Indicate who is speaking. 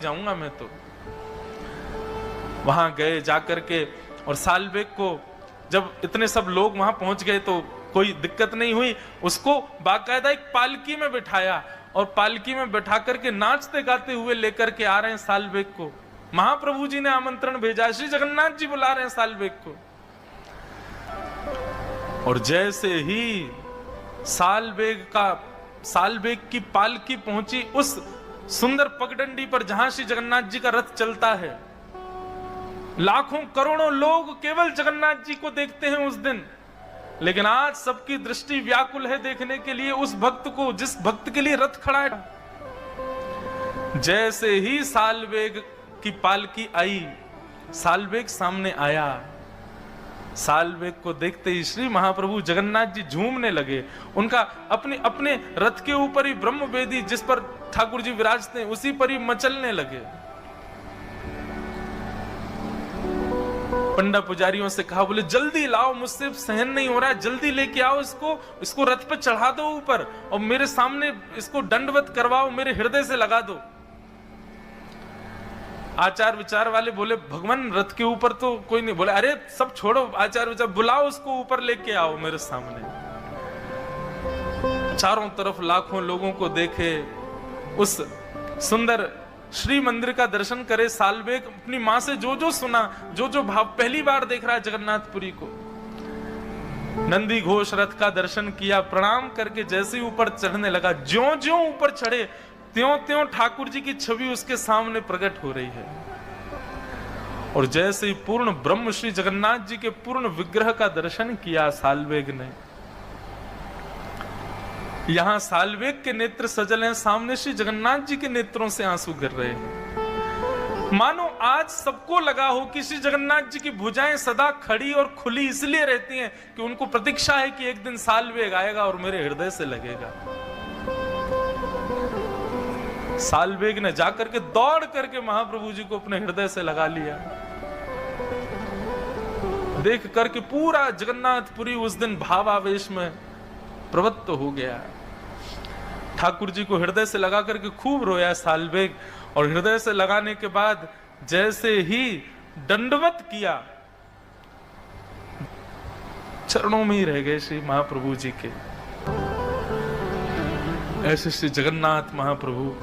Speaker 1: जाऊंगा मैं तो। वहां गए जाकर के, और सालबेग को जब इतने सब लोग वहां पहुंच गए तो कोई दिक्कत नहीं हुई। उसको बाकायदा एक पालकी में बिठाया और पालकी में बैठा करके नाचते गाते हुए लेकर के आ रहे हैं सालबेग को। महाप्रभु जी ने आमंत्रण भेजा, श्री जगन्नाथ जी बुला रहे हैं सालबेग को। और जैसे ही सालबेग की पालकी पहुंची उस सुंदर पगडंडी पर जहां श्री जगन्नाथ जी का रथ चलता है, लाखों करोड़ों लोग केवल जगन्नाथ जी को देखते हैं उस दिन। लेकिन आज सबकी दृष्टि व्याकुल है देखने के लिए उस भक्त को, जिस भक्त के लिए रथ खड़ा है। जैसे ही सालबेग की पालकी आई, सालबेग सामने आया, सालबेग को देखते ही श्री महाप्रभु जगन्नाथ जी झूमने लगे। उनका अपने रथ के ऊपर ही ब्रह्म वेदी जिस पर ठाकुर जी विराजते हैं उसी पर ही मचलने लगे। पंडा पुजारियों से कहा, बोले जल्दी लाओ, मुझसे सहन नहीं हो रहा है, जल्दी लेके आओ इसको रथ पे चढ़ा दो ऊपर और मेरे सामने इसको दंडवत करवाओ, मेरे हृदय से लगा दो। आचार विचार वाले बोले, भगवान रथ के ऊपर तो कोई नहीं। बोले अरे सब छोड़ो आचार विचार, बुलाओ उसको ऊपर लेके आओ मेरे सामने। चारों तरफ लाखों लोगों को देखे, उस सुंदर श्री मंदिर का दर्शन करे। सालबेग अपनी मां से जो जो सुना, जो जो भाव, पहली बार देख रहा है जगन्नाथपुरी को। नंदी घोष रथ का दर्शन किया, प्रणाम करके जैसे ही ऊपर चढ़ने लगा, ज्यों ज्यों ऊपर चढ़े त्यों त्यों ठाकुर जी की छवि उसके सामने प्रकट हो रही है। और जैसे ही पूर्ण ब्रह्म श्री जगन्नाथ जी के पूर्ण विग्रह का दर्शन किया सालबेग ने, यहां सालबेग के नेत्र सजल हैं, सामने श्री जगन्नाथ जी के नेत्रों से आंसू गिर रहे हैं। मानो आज सबको लगा हो कि श्री जगन्नाथ जी की भुजाएं सदा खड़ी और खुली इसलिए रहती हैं कि उनको प्रतीक्षा है कि एक दिन सालबेग आएगा और मेरे हृदय से लगेगा। सालबेग ने जाकर के दौड़ करके महाप्रभु जी को अपने हृदय से लगा लिया। देख करके पूरा जगन्नाथपुरी उस दिन भावावेश में प्रवृत्त हो गया। ठाकुर जी को हृदय से लगा करके खूब रोया सालबेग, और हृदय से लगाने के बाद जैसे ही दंडवत किया, चरणों में ही रह गए श्री महाप्रभु जी के। ऐसे श्री जगन्नाथ महाप्रभु